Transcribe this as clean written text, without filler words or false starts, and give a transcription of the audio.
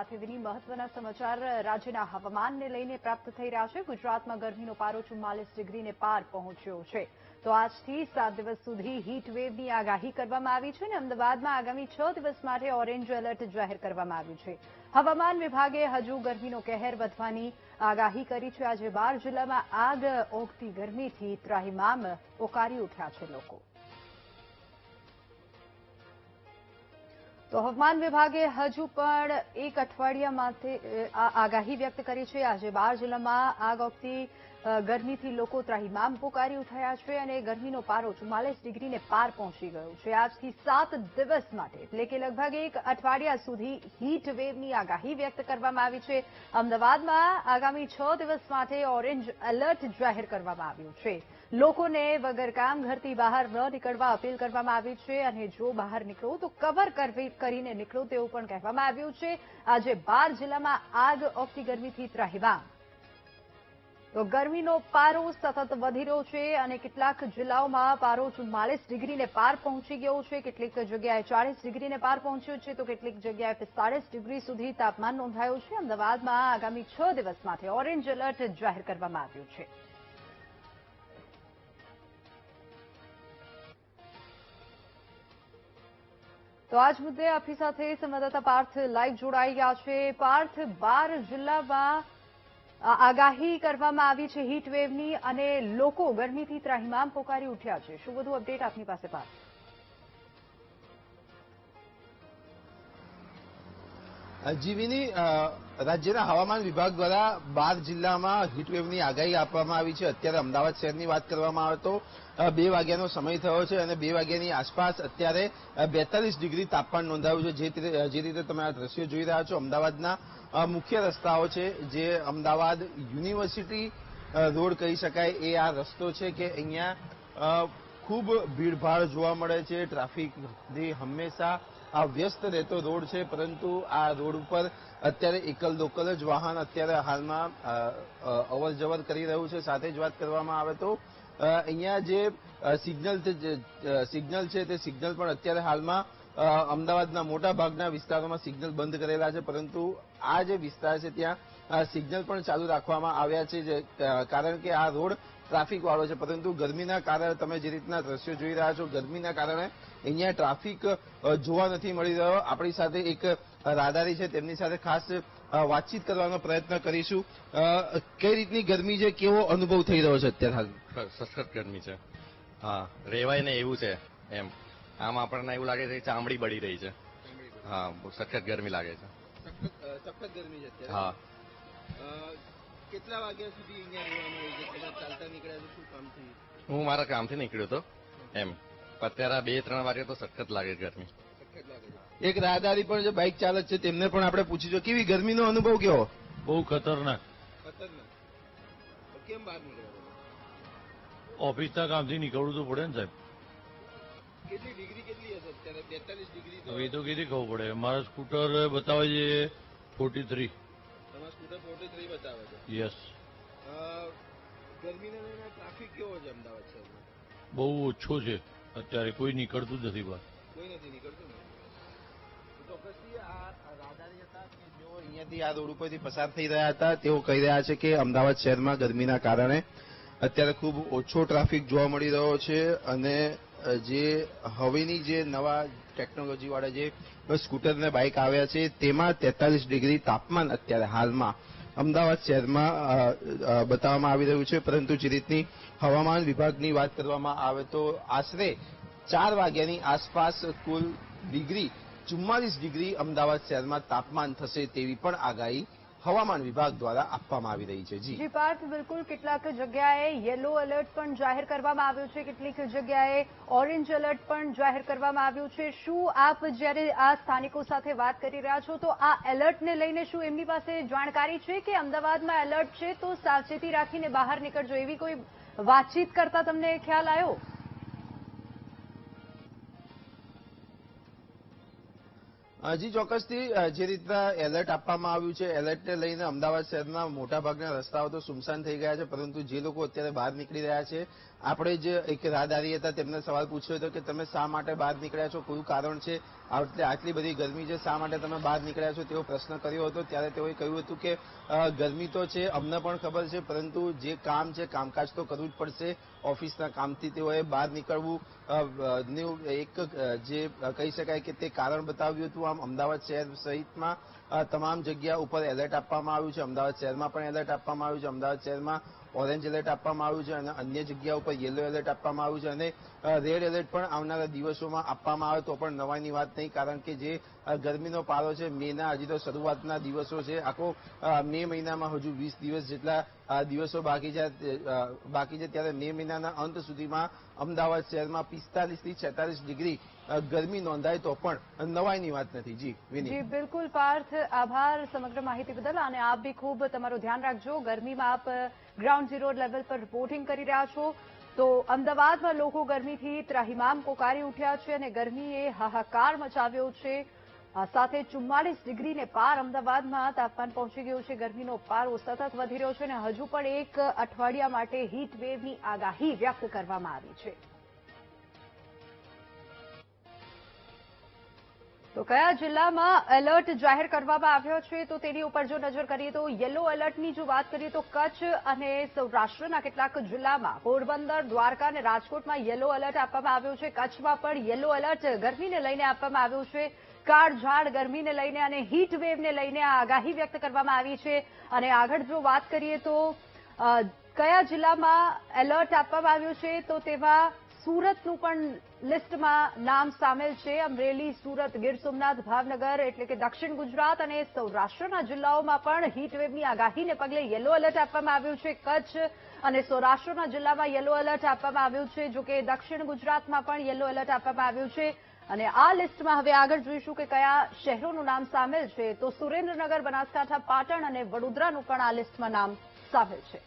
સાથેની મહત્વના સમાચાર રાજ્યના હવામાનને લઈને પ્રાપ્ત થઈ રહ્યા છે। ગુજરાતમાં ગરમીનો પારો 44 ડિગ્રીને પાર પહોંચ્યો છે। તો આજથી 7 દિવસ સુધી હીટવેવની આગાહી કરવામાં આવી છે અને અમદાવાદમાં આગામી 6 દિવસ માટે ઓરેન્જ એલર્ટ જાહેર કરવામાં આવ્યું છે। હવામાન વિભાગે હજુ ગરમીનો કહેર વધવાની આગાહી કરી છે। આજે 12 જિલ્લામાં આગ ઓગતી ગરમીથી ત્રાહિમામ પોકારી ઉઠ્યા છે લોકો। તો હવામાન વિભાગે હજુ પણ એક અઠવાડિયા માટે આગાહી વ્યક્ત કરી છે। આજે 12 જિલ્લામાં આગ ઓગતી ગરમીથી લોકો ત્રાહિમામ પોકારી ઉઠ્યા છે અને ગરમીનો પારો 44 ડિગ્રીને પાર પહોંચી ગયો છે। આજથી 7 દિવસ માટે એટલે કે લગભગ એક અઠવાડિયા સુધી હીટ વેવની આગાહી વ્યક્ત કરવામાં આવી છે। અમદાવાદમાં આગામી 6 દિવસ માટે ઓરેન્જ એલર્ટ જાહેર કરવામાં આવ્યું છે। લોકોને વગર કામ ઘરથી બહાર ન નીકળવા અપીલ કરવામાં આવી છે અને જો બહાર નીકળો તો કવર કરીને નીકળો તેવું પણ કહેવામાં આવ્યું છે। આજે 12 જિલ્લામાં આગ ઓગતી ગરમીથી ત્રાહિમામ। તો ગરમીનો પારો સતત વધી રહ્યો છે અને કેટલાક જિલ્લાઓમાં પારો 44 ડિગ્રીને પાર પહોંચી ગયો છે। કેટલીક જગ્યાએ 40 ડિગ્રીને પાર પહોંચ્યો છે તો કેટલીક જગ્યાએ 45 ડિગ્રી સુધી તાપમાન નોંધાયું છે। અમદાવાદમાં આગામી 6 દિવસ માટે ઓરેન્જ એલર્ટ જાહેર કરવામાં આવ્યું છે। તો આજ મુદ્દે આપણી સાથે સંવાદદાતા પાર્થ લાઈવ જોડાઈ ગયા છે। પાર્થ, 12 જિલ્લામાં આગાહી કરવામાં આવી છે હીટવેવની અને લોકો ગરમીથી ત્રાહિમામ પોકારી ઉઠ્યા છે। શું વધુ અપડેટ આપની પાસે પાર્થ? જીવીની રાજ્યના હવામાન વિભાગ દ્વારા 12 જિલ્લામાં હીટવેવની આગાહી આપવામાં આવી છે। અત્યારે અમદાવાદ શહેરની વાત કરવામાં આવે તો 2 વાગ્યાનો સમય થયો છે અને 2 વાગ્યાની આસપાસ અત્યારે 42 ડિગ્રી તાપમાન નોંધાયું છે। જે રીતે તમે આ દ્રશ્યો જોઈ રહ્યા છો, અમદાવાદના મુખ્ય રસ્તાઓ છે, જે અમદાવાદ યુનિવર્સિટી રોડ કહી શકાય, એ આ રસ્તો છે કે અહીંયા ખૂબ ભીડભાડ જોવા મળે છે। ટ્રાફિક હંમેશા આ વ્યસ્ત રહેતો રોડ છે, પરંતુ આ રોડ ઉપર અત્યારે એકલ દોકલ જ વાહન અત્યારે હાલમાં અવર જવર કરી રહ્યું છે। સાથે જ વાત કરવામાં આવે તો અહીંયા જે સિગ્નલ છે તે સિગ્નલ પણ અત્યારે હાલમાં અમદાવાદના મોટા ભાગના વિસ્તારોમાં સિગ્નલ બંધ કરેલા છે, પરંતુ આ જે વિસ્તાર છે ત્યાં સિગ્નલ પણ ચાલુ રાખવામાં આવ્યા છે, કારણ કે આ રોડ ટ્રાફિક વાળો છે। પરંતુ ગરમીના કારણે તમે જે રીતના દ્રશ્યો જોઈ રહ્યા છો, ગરમીના કારણે અહીંયા ટ્રાફિક જોવા નથી મળી રહ્યો। આપણી સાથે એક રાહદારી છે, તેમની સાથે ખાસ વાતચીત કરવાનો પ્રયત્ન કરીશું। કઈ રીતની ગરમી છે, કેવો અનુભવ થઈ રહ્યો છે અત્યારે હાલ? સખત ગરમી છે। હા, રેવાય ને એવું છે એમ। આમ આપણને એવું લાગે છે કે ચામડી બળી રહી છે। હા, સખત ગરમી લાગે છે। સખત ગરમી છે અત્યારે। હા। કેટલા વાગ્યા સુધી અહીંયા રહેવાનું હોય છે? તમે ચાલતા નીકળ્યા તો શું કામથી? હું મારા કામથી નીકળ્યો હતો એમ। અત્યારે 2-3 વાગે તો સખત લાગે ગરમી। એક રાહદારી પણ જે બાઇક ચાલક છે તેમને પણ આપણે પૂછીશું, કેવી ગરમીનો અનુભવ કેવો? બહુ ખતરનાક। કેમ બહાર નીકળ્યા? ઓફિસના કામથી નીકળવું તો પડે ને સાહેબ। કેટલી ડિગ્રી કેટલી હશે અત્યારે? 42 ડિગ્રી હવે એ તો કેવી ખબર પડે? મારા સ્કૂટર બતાવે છે 43। તમારા સ્કૂટર 43 બતાવે છે? યસ। ગરમીને લઈને ટ્રાફિક કેવો છે અમદાવાદ શહેરમાં? બહુ ઓછો છે અત્યારે, કોઈ નીકળતું જ નથી બહાર। કોઈ નથી નીકળતું ને? ચોક્કસથી આ રાહદારી હતા કે જેઓ અહીંયાથી આ રોડ ઉપરથી પસાર થઈ રહ્યા હતા, તેઓ કહી રહ્યા છે કે અમદાવાદ શહેરમાં ગરમીના કારણે અત્યારે ખૂબ ઓછો ટ્રાફિક જોવા મળી રહ્યો છે અને જે હવેની જે નવા ટેકનોલોજીવાળા જે સ્કૂટર અને બાઇક આવ્યા છે તેમાં 43 ડિગ્રી તાપમાન અત્યારે હાલમાં અમદાવાદ શહેરમાં બતાવવામાં આવી રહ્યું છે। પરંતુ જે રીતની હવામાન વિભાગની વાત કરવામાં આવે તો આશરે 4 વાગ્યાની આસપાસ કુલ ડિગ્રી 44 ડિગ્રી અમદાવાદ શહેરમાં તાપમાન થશે તેવી પણ આગાહી હવામાન વિભાગ દ્વારા આપવામાં આવી રહી છે। જી પાર્થ, બિલકુલ કેટલાક જગ્યાએ યલો એલર્ટ પણ જાહેર કરવામાં આવ્યું છે, કેટલીક જગ્યાએ ઓરેન્જ એલર્ટ પણ જાહેર કરવામાં આવ્યું છે। શું આપ જ્યારે આ સ્થાનિકો સાથે વાત કરી રહ્યા છો તો આ એલર્ટને લઈને શું એમની પાસે જાણકારી છે કે અમદાવાદમાં એલર્ટ છે તો સાવચેતી રાખીને બહાર નીકળજો, એવી કોઈ વાતચીત કરતા તમને ખ્યાલ આવ્યો? જી ચોક્કસથી જે રીતના એલર્ટ આપવામાં આવ્યું છે, એલર્ટને લઈને અમદાવાદ શહેરના મોટાભાગના રસ્તાઓ તો સુમસાન થઈ ગયા છે, પરંતુ જે લોકો અત્યારે બહાર નીકળી રહ્યા છે, આપણે જ એક રાહદારી હતા તેમને સવાલ પૂછ્યો હતો કે તમે શા માટે બહાર નીકળ્યા છો, કયું કારણ છે, આટલી બધી ગરમી છે, શા માટે તમે બહાર નીકળ્યા છો તેવો પ્રશ્ન કર્યો હતો. ત્યારે તેઓએ કહ્યું હતું કે ગરમી તો છે, અમને પણ ખબર છે, પરંતુ જે કામ છે, કામકાજ તો કરવું જ પડશે. ઓફિસના કામથી તેઓએ બહાર નીકળવું એક જે કહી શકાય કે તે કારણ બતાવ્યું હતું. આમ અમદાવાદ શહેર સહિતમાં તમામ જગ્યા ઉપર એલર્ટ આપવામાં આવ્યું છે. અમદાવાદ શહેરમાં પણ એલર્ટ આપવામાં આવ્યું છે. અમદાવાદ શહેરમાં ઓરેન્જ એલર્ટ આપવામાં આવ્યું છે અને અન્ય જગ્યા ઉપર યલો એલર્ટ આપવામાં આવ્યું છે અને રેડ એલર્ટ પણ આવનારા દિવસોમાં આપવામાં આવે તો પણ નવાઈની વાત નહીં, કારણ કે જે ગરમીનો પારો છે, મેના હજી તો શરૂઆતના દિવસો છે. આખો મે મહિનામાં હજુ 20 દિવસ જેટલા દિવસો બાકી છે. ત્યારે મે મહિનાના અંત સુધીમાં અમદાવાદ શહેરમાં 45 થી 46 ડિગ્રી ગરમી નોંધાય તો પણ નવાઈની વાત નથી. જી બિલકુલ પાર્થ, આભાર સમગ્ર માહિતી બદલ. અને આપ બી ખૂબ તમારું ધ્યાન રાખજો. ગરમીમાં આપ ગ્રાઉન્ડ ઝીરો લેવલ પર રિપોર્ટિંગ કરી રહ્યા છો. તો અમદાવાદમાં લોકો ગરમીથી ત્રાહિમામ પોકારી ઉઠ્યા છે અને ગરમીએ હાહાકાર મચાવ્યો છે. સાથે 44 ડિગ્રીને પાર અમદાવાદમાં તાપમાન પહોંચી ગયું છે. ગરમીનો પારો સતત વધી રહ્યો છે અને હજુ પણ એક અઠવાડિયા માટે હીટ વેવની આગાહી વ્યક્ત કરવામાં આવી છે. તો કયા જિલ્લામાં એલર્ટ જાહેર કરવામાં આવ્યો છે તો તેની ઉપર જો નજર કરીએ તો યલો એલર્ટની જો વાત કરીએ તો કચ્છ અને સૌરાષ્ટ્રના કેટલાક જિલ્લામાં પોરબંદર, દ્વારકા અને રાજકોટમાં યલો એલર્ટ આપવામાં આવ્યું છે. કચ્છમાં પણ યલો એલર્ટ ગરમીને લઈને આપવામાં આવ્યું છે. કાળઝાળ ગરમીને લઈને અને હીટ વેવને લઈને આ આગાહી વ્યક્ત કરવામાં આવી છે. અને આગળ જો વાત કરીએ તો કયા જિલ્લામાં એલર્ટ આપવામાં આવ્યું છે તો તેમાં સુરતનું પણ લિસ્ટમાં નામ સામેલ છે. અમરેલી, સુરત, ગીર સોમનાથ, ભાવનગર એટલે કે દક્ષિણ ગુજરાત અને સૌરાષ્ટ્રના જિલ્લાઓમાં પણ હીટવેવની આગાહીને પગલે યલો એલર્ટ આપવામાં આવ્યું છે. કચ્છ અને સૌરાષ્ટ્રના જિલ્લામાં યલો એલર્ટ આપવામાં આવ્યું છે. જોકે દક્ષિણ ગુજરાતમાં પણ યલો એલર્ટ આપવામાં આવ્યું છે. અને આ લિસ્ટમાં હવે આગળ જોઈશું કે કયા શહેરોનું નામ સામેલ છે. તો સુરેન્દ્રનગર, બનાસકાંઠા, પાટણ અને વડોદરાનું પણ આ લિસ્ટમાં નામ સામેલ છે.